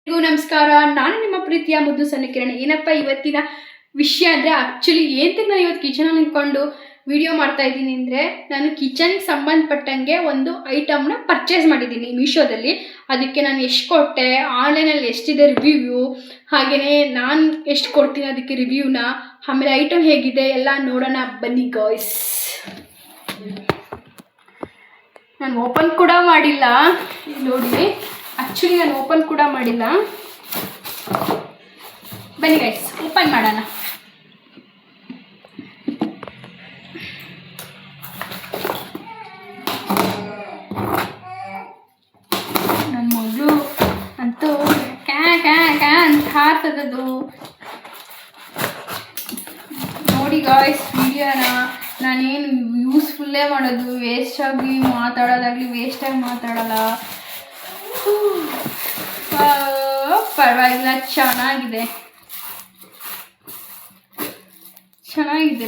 ನಮಸ್ಕಾರ. ನಾನು ನಿಮ್ಮ ಪ್ರೀತಿಯ ಮುದ್ದು ಸಣ್ಣ ಕಿರಣ. ಏನಪ್ಪ ಇವತ್ತಿನ ವಿಷಯ ಅಂದರೆ ಆ್ಯಕ್ಚುಲಿ ಏನಂತ ನಾನು ಇವತ್ತು ಕಿಚನಲ್ಲಿ ನಿಂತ್ಕೊಂಡು ವಿಡಿಯೋ ಮಾಡ್ತಾ ಇದ್ದೀನಿ ಅಂದರೆ, ನಾನು ಕಿಚನ್ಗೆ ಸಂಬಂಧಪಟ್ಟಂಗೆ ಒಂದು ಐಟಮ್ನ ಪರ್ಚೇಸ್ ಮಾಡಿದ್ದೀನಿ ಮೀಶೋದಲ್ಲಿ. ಅದಕ್ಕೆ ನಾನು ಎಷ್ಟು ಕೊಟ್ಟೆ, ಆನ್ಲೈನಲ್ಲಿ ಎಷ್ಟಿದೆ ರಿವ್ಯೂ, ಹಾಗೆಯೇ ನಾನು ಎಷ್ಟು ಕೊಡ್ತೀನಿ ಅದಕ್ಕೆ ರಿವ್ಯೂನ, ಆಮೇಲೆ ಐಟಮ್ ಹೇಗಿದೆ ಎಲ್ಲ ನೋಡೋಣ ಬನ್ನಿ ಗಾಯ್ಸ್. ನಾನು ಓಪನ್ ಕೂಡ ಮಾಡಿಲ್ಲ ನೋಡಿ. ಆ್ಯಕ್ಚುಲಿ ನಾನು ಓಪನ್ ಕೂಡ ಮಾಡಿಲ್ಲ. ಬನ್ನಿ ಗೈಸ್ ಓಪನ್ ಮಾಡೋಣ. ನನ್ನ ಮಗಳು ಅಂತೂ ಕ್ಯಾ ಕ್ಯಾ ಕ್ಯಾ ಅಂತ ಹಾರ್ತದದು ನೋಡಿ ಗಾಯ್ಸ್. ವಿಡಿಯೋನ ನಾನೇನು ಯೂಸ್ಫುಲ್ಲೇ ಮಾಡೋದು, ವೇಸ್ಟಾಗಿ ಮಾತಾಡೋದಾಗಲಿ ವೇಸ್ಟಾಗಿ ಮಾತಾಡೋಲ್ಲ. ಪರವಾಗಿಲ್ಲ, ಚೆನ್ನಾಗಿದೆ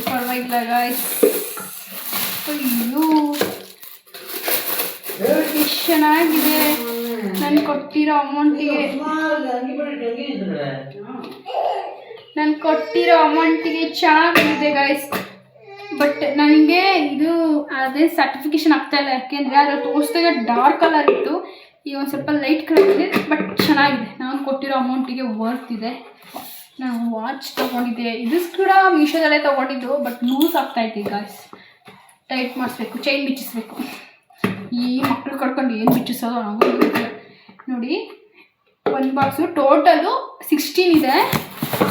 ಪರವಾಗಿಲ್ಲ ಗಾಯ್ಸ್. ಅಯ್ಯೋ ಎಷ್ಟು ಚೆನ್ನಾಗಿದೆ. ನಾನು ಕೊಟ್ಟಿರೋ ಅಮೌಂಟಿಗೆ ಚೆನ್ನಾಗಿದೆ ಗಾಯ್ಸ್. ಬಟ್ ನನಗೆ ಇದು ಅದೇ ಸರ್ಟಿಫಿಕೇಶನ್ ಆಗ್ತಾಯಿಲ್ಲ, ಯಾಕೆಂದರೆ ಅದ್ರಲ್ಲಿ ತೋರಿಸಿದಾಗ ಡಾರ್ಕ್ ಕಲರ್ ಇತ್ತು, ಈಗ ಒಂದು ಸ್ವಲ್ಪ ಲೈಟ್ ಕಲರ್ ಇದೆ. ಬಟ್ ಚೆನ್ನಾಗಿದೆ, ನಾನು ಕೊಟ್ಟಿರೋ ಅಮೌಂಟಿಗೆ ವರ್ತ್ ಇದೆ. ನಾನು ವಾಚ್ ತೊಗೊಂಡಿದ್ದೆ, ಇದು ಕೂಡ ಮೀಶೋದಲ್ಲೇ ತೊಗೊಂಡಿದ್ದು. ಬಟ್ ಲೂಸ್ ಆಗ್ತಾಯಿತ್ತು ಈಗ ಟೈಟ್ ಮಾಡಿಸ್ಬೇಕು, ಚೈನ್ ಬಿಚ್ಚಿಸ್ಬೇಕು. ಈ ಮಕ್ಕಳು ಕಟ್ಕೊಂಡು ಏನು ಬಿಚ್ಚಿಸೋದು ನಾವು ನೋಡಿ. ಒಂದು ಬಾಕ್ಸು ಟೋಟಲು 16 ಇದೆ,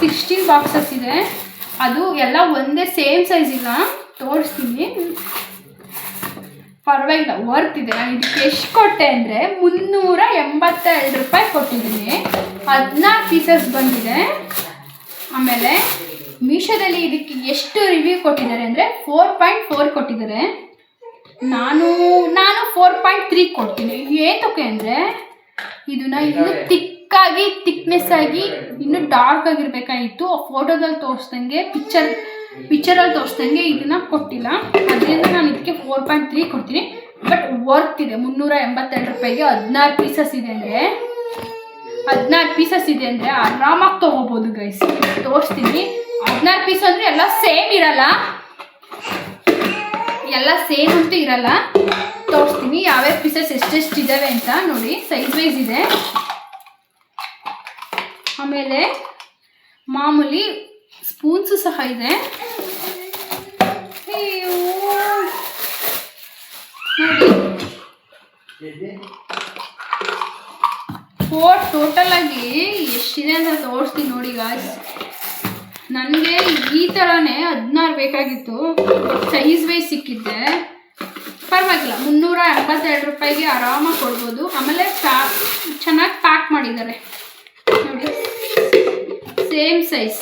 16 ಬಾಕ್ಸಸ್ ಇದೆ. ಅದು ಎಲ್ಲ ಒಂದೇ ಸೇಮ್ ಸೈಜ್ ಇಲ್ಲ, ತೋರಿಸ್ತೀನಿ. ಪರವಾಗಿಲ್ಲ, ವರ್ತ್ ಇದೆ. ನಾನು ಇದಕ್ಕೆ ಎಷ್ಟು ಕೊಟ್ಟೆ ಅಂದರೆ 382 ರೂಪಾಯಿ ಕೊಟ್ಟಿದ್ದೀನಿ. 14 ಪೀಸಸ್ ಬಂದಿದೆ. ಆಮೇಲೆ ಮೀಶೋದಲ್ಲಿ ಇದಕ್ಕೆ ಎಷ್ಟು ರಿವ್ಯೂ ಕೊಟ್ಟಿದ್ದಾರೆ ಅಂದರೆ 4.4 ಕೊಟ್ಟಿದ್ದಾರೆ. ನಾನು 4.3 ಕೊಡ್ತೀನಿ. ಏತಕ್ಕೆ ಅಂದರೆ ಇದನ್ನ ಇನ್ನೂ ಥಿಕ್ನೆಸ್ ಆಗಿ ಇನ್ನೂ ಡಾರ್ಕ್ ಆಗಿರಬೇಕಾಗಿತ್ತು. ಆ ಫೋಟೋದಲ್ಲಿ ತೋರಿಸ್ದಂಗೆ ಪಿಕ್ಚರಲ್ಲಿ ತೋರಿಸ್ದಂಗೆ ಇದನ್ನು ಕೊಟ್ಟಿಲ್ಲ. ಅದರಿಂದ ನಾನು ಇದಕ್ಕೆ 4.3 ಕೊಡ್ತೀನಿ. ಬಟ್ ವರ್ತ್ ಇದೆ. 382 ರೂಪಾಯಿಗೆ 14 ಪೀಸಸ್ ಇದೆ ಅಂದರೆ 14 ಪೀಸಸ್ ಇದೆ ಅಂದರೆ ಆರಾಮಾಗಿ ತೊಗೋಬೋದು ಗೈಸ್. ತೋರಿಸ್ತೀನಿ. 14 ಪೀಸ್ ಅಂದರೆ ಎಲ್ಲ ಸೇಮ್ ಇರಲ್ಲ, ಎಲ್ಲ ಸೇಮ್ ಅಂತೂ ಇರಲ್ಲ. ತೋರಿಸ್ತೀನಿ ಯಾವ್ಯಾವ ಪೀಸಸ್ ಎಷ್ಟೆಷ್ಟು ಇದ್ದಾವೆ ಅಂತ ನೋಡಿ. ಸೈಜ್ ವೈಸ್ ಇದೆ. ಆಮೇಲೆ ಮಾಮೂಲಿ ಸ್ಪೂನ್ಸು ಸಹ ಇದೆ. ನೋಡಿ ಟೋಟಲ್ ಆಗಿ ಎಷ್ಟಿದೆ ಅಂತ ತೋರಿಸ್ತೀನಿ ನೋಡಿ ಗಾಯ್ಸ್. ನನಗೆ ಈ ಥರನೇ 16 ಬೇಕಾಗಿತ್ತು. ಸೈಜ್ ವೈಸ್ ಸಿಕ್ಕಿದ್ದೆ. ಪರವಾಗಿಲ್ಲ, 382 ರೂಪಾಯಿಗೆ ಆರಾಮಾಗಿ ಕೊಡ್ಬೋದು. ಆಮೇಲೆ ಚೆನ್ನಾಗಿ ಪ್ಯಾಕ್ ಮಾಡಿದ್ದಾರೆ ನೋಡಿ. Same size,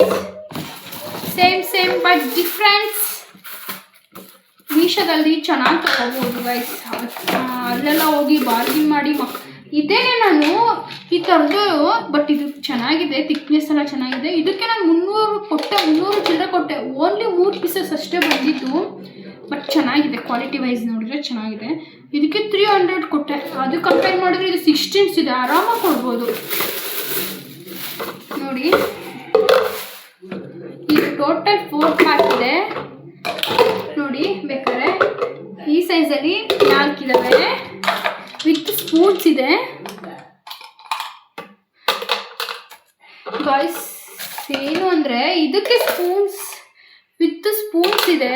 same but difference. ಮೀಶೋದಲ್ಲಿ ಚೆನ್ನಾಗಿ ತಗೋಬೋದು ಗೈಸ್. ಅಲ್ಲೆಲ್ಲ ಹೋಗಿ ಬಾರ್ಗಿನ್ ಮಾಡಿ ಇದೇನೆ ನಾನು ಈ ಥರದ್ದು. ಬಟ್ ಇದು ಚೆನ್ನಾಗಿದೆ, ಥಿಕ್ನೆಸ್ ಎಲ್ಲ ಚೆನ್ನಾಗಿದೆ. ಇದಕ್ಕೆ ನಾನು 300 ಚಿಲ್ಲರೆ ಕೊಟ್ಟೆ. ಓನ್ಲಿ 3 ಪೀಸಸ್ ಅಷ್ಟೇ ಬಂದಿತ್ತು. ಬಟ್ ಚೆನ್ನಾಗಿದೆ, ಕ್ವಾಲಿಟಿ ವೈಸ್ ನೋಡಿದ್ರೆ ಚೆನ್ನಾಗಿದೆ. ಇದಕ್ಕೆ 300 ಕೊಟ್ಟೆ. ಅದು ಕಂಪೇರ್ ಮಾಡಿದ್ರೆ ಇದು 16 ಇದೆ, ಆರಾಮಾಗಿ ಕೊಡ್ಬೋದು ನೋಡಿ. ಇದು ಟೋಟಲ್ 4 ಪ್ಯಾಕ್ ಇದೆ ನೋಡಿ. ಬೇಕಾದ್ರೆ ಈ ಸೈಜಲ್ಲಿ 4 ಇದ್ದಾವೆ. ವಿತ್ ಸ್ಪೂನ್ಸ್ ಇದೆ ಗಾಯ್ಸ್. ಏನು ಅಂದರೆ ಇದಕ್ಕೆ ವಿತ್ ಸ್ಪೂನ್ಸ್ ಇದೆ,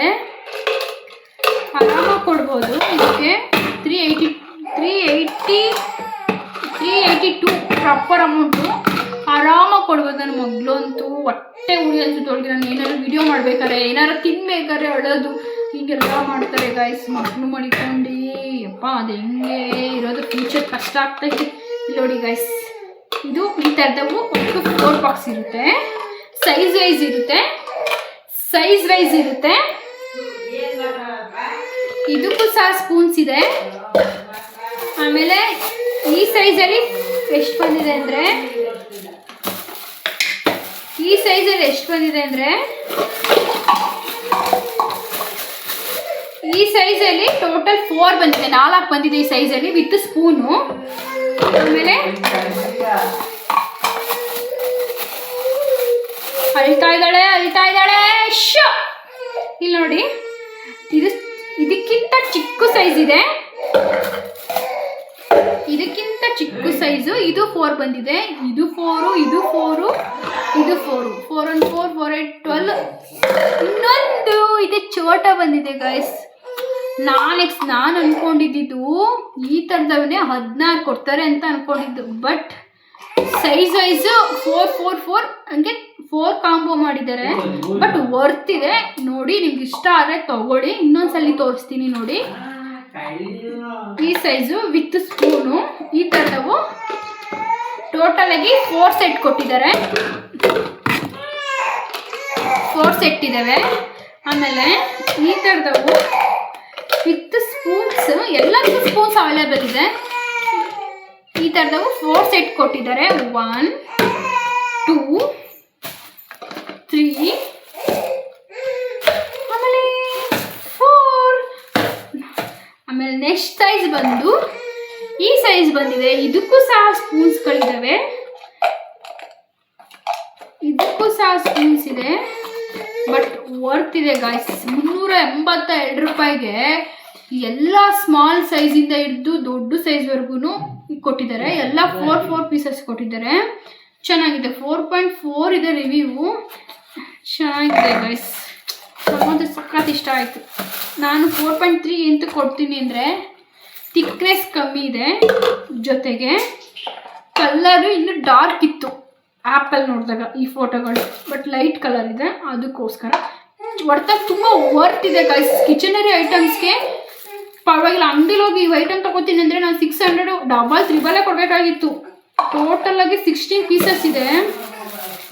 ಆರಾಮಾಗಿ ಕೊಡ್ಬೋದು. ಇದಕ್ಕೆ 382 ಪ್ರಾಪರ್ ಅಮೌಂಟು. ಆರಾಮಾಗಿ ಕೊಡ್ಬೋದು. ನನ್ನ ಮಗಳು ಅಂತೂ ಹೊಟ್ಟೆ ಉರಿ ಅನ್ಸುತ್ತೊಳಗೆ. ನಾನು ಏನಾದ್ರು ವಿಡಿಯೋ ಮಾಡ್ಬೇಕಾದ್ರೆ, ಏನಾರು ತಿನ್ಬೇಕಾದ್ರೆ ಅಳೋದು, ಹೀಗೆಲ್ಲ ಮಾಡ್ತಾರೆ ಗಾಯ್ಸ್. ಮಕ್ಕಳು ಮಾಡಿಕೊಂಡು ಅಪ್ಪ ಅದು ಹೆಂಗೆ ಇರೋದು, ಫ್ಯೂಚರ್ ಕಷ್ಟ ಆಗ್ತೈತೆ. ನೋಡಿ ಗಾಯ್ಸ್, ಇದು ಈ ಥರದವು ಒಟ್ಟು 4 ಬಾಕ್ಸ್ ಇರುತ್ತೆ. ಸೈಜ್ ವೈಸ್ ಇರುತ್ತೆ. ಇದಕ್ಕೂ ಸಹ ಸ್ಪೂನ್ಸ್ ಇದೆ. ಆಮೇಲೆ ಈ ಸೈಜಲ್ಲಿ ಎಷ್ಟು ಬಂದಿದೆ ಅಂದರೆ ಈ ಸೈಜಲ್ಲಿ ಟೋಟಲ್ 4 ಬಂದಿದೆ, 4 ಬಂದಿದೆ ಈ ಸೈಜಲ್ಲಿ ವಿತ್ ಸ್ಪೂನು. ಆಮೇಲೆ ಅಳ್ತಾ ಇದ್ದಾಳೆ ಶೋ. ಇಲ್ಲಿ ನೋಡಿ, ಇದಕ್ಕಿಂತ ಚಿಕ್ಕ ಸೈಜ್ ಇದೆ, ಇದಕ್ಕಿಂತ ಚಿಕ್ಕ ಸೈಜು. ಇದು 4 ಬಂದಿದೆ, ಇದು 4, ಇದು 4, ಇದು 4, 4 1 4 4 8 12. ಇನ್ನೊಂದು ಇದೆ ಚೋಟ ಬಂದಿದೆ ಗೈಸ್. ನಾನು ಅನ್ಕೊಂಡಿದ್ದು ಈ ಥರದವನ್ನೇ 16 ಕೊಡ್ತಾರೆ ಅಂತ ಅನ್ಕೊಂಡಿದ್ದು. ಬಟ್ ಸೈಜ್ ವೈಸು 4 4 4 ಹಂಗೆ 4 ಕಾಂಬೋ ಮಾಡಿದ್ದಾರೆ. ಬಟ್ ವರ್ತ್ ಇದೆ ನೋಡಿ. ನಿಮ್ಗೆ ಇಷ್ಟ ಆದರೆ ತಗೊಳ್ಳಿ. ಇನ್ನೊಂದ್ಸಲಿ ತೋರಿಸ್ತೀನಿ ನೋಡಿ. ಈ ಸೈಜು ವಿತ್ ಸ್ಪೂನು ಈ ಥರದವು ಟೋಟಲ್ ಆಗಿ 4 ಸೆಟ್ ಕೊಟ್ಟಿದ್ದಾರೆ. 4 ಸೆಟ್ ಇದ್ದಾವೆ. ಆಮೇಲೆ ಈ ಥರದವು ವಿತ್ ಸ್ಪೂನ್ಸ್, ಎಲ್ಲದಕ್ಕೂ ಸ್ಪೂನ್ಸ್ ಅವೈಲೇಬಲ್ ಇದೆ. ಈ ಥರದವು 4 ಸೆಟ್ ಕೊಟ್ಟಿದ್ದಾರೆ. 1 2 3 ಆಮೇಲೆ 4. ಆಮೇಲೆ ನೆಕ್ಸ್ಟ್ ಸೈಜ್ ಬಂದು ಈ ಸೈಜ್ ಬಂದಿದೆ. ಇದಕ್ಕೂ ಸಹ ಸ್ಪೂನ್ಸ್ಗಳಿದ್ದಾವೆ, ಇದಕ್ಕೂ ಸಹ ಸ್ಪೂನ್ಸ್ ಇದೆ. ಬಟ್ ವರ್ತ್ ಇದೆ ಗಾಯ್ಸ್. 382 ರೂಪಾಯಿಗೆ ಎಲ್ಲ ಸ್ಮಾಲ್ ಸೈಜಿಂದ ಹಿಡಿದು ದೊಡ್ಡ ಸೈಜ್ವರೆಗೂ ಕೊಟ್ಟಿದ್ದಾರೆ. ಎಲ್ಲ 4 4 ಪೀಸಸ್ ಕೊಟ್ಟಿದ್ದಾರೆ. ಚೆನ್ನಾಗಿದೆ. 4.4 ಇದೆ ರಿವ್ಯೂ. ಚೆನ್ನಾಗಿದೆ ಗೈಸ್. ನಮಗಂತೂ ಸಖತ್ ಇಷ್ಟ ಆಯಿತು. ನಾನು 4.3 ಎಂತ ಕೊಡ್ತೀನಿ ಅಂದರೆ ಥಿಕ್ನೆಸ್ ಕಮ್ಮಿ ಇದೆ, ಜೊತೆಗೆ ಕಲರು ಇನ್ನೂ ಡಾರ್ಕ್ ಇತ್ತು ಆ್ಯಪಲ್ಲಿ ನೋಡಿದಾಗ ಈ ಫೋಟೋಗಳು. ಬಟ್ ಲೈಟ್ ಕಲರ್ ಇದೆ, ಅದಕ್ಕೋಸ್ಕರ ಒಟ್ಟಾಗಿ ತುಂಬ ವರ್ತ್ ಇದೆ ಗೈಸ್. ಕಿಚನರಿ ಐಟಮ್ಸ್ಗೆ ಪರವಾಗಿಲ್ಲ. ಅಂಗಡಿಲಿ ಹೋಗಿ ಈ ಐಟಮ್ ತೊಗೋತೀನಿ ಅಂದರೆ ನಾನು 600 ಡಬಲ್ 3 ಕೊಡಬೇಕಾಗಿತ್ತು. ಟೋಟಲ್ ಆಗಿ 16 ಪೀಸಸ್ ಇದೆ,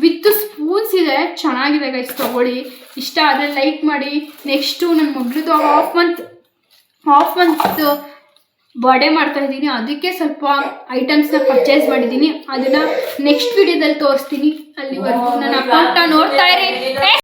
ವಿತ್ ಸ್ಪೂನ್ಸ್ ಇದೆ. ಚೆನ್ನಾಗಿದೆ ಗೈಸ್, ತೊಗೊಳ್ಳಿ. ಇಷ್ಟ ಆದರೆ ಲೈಕ್ ಮಾಡಿ. ನೆಕ್ಸ್ಟು ನನ್ನ ಮಗಳದು ಹಾಫ್ ಮಂತ್ ಬರ್ಡೇ ಮಾಡ್ತಾ ಇದ್ದೀನಿ, ಅದಕ್ಕೆ ಸ್ವಲ್ಪ ಐಟಮ್ಸ್ನ ಪರ್ಚೇಸ್ ಮಾಡಿದ್ದೀನಿ. ಅದನ್ನು ನೆಕ್ಸ್ಟ್ ವಿಡಿಯೋದಲ್ಲಿ ತೋರಿಸ್ತೀನಿ. ಅಲ್ಲಿವರೆಗೂ ನನ್ನ ಅಕೌಂಟ್ನ ನೋಡ್ತಾ ಇರಿ.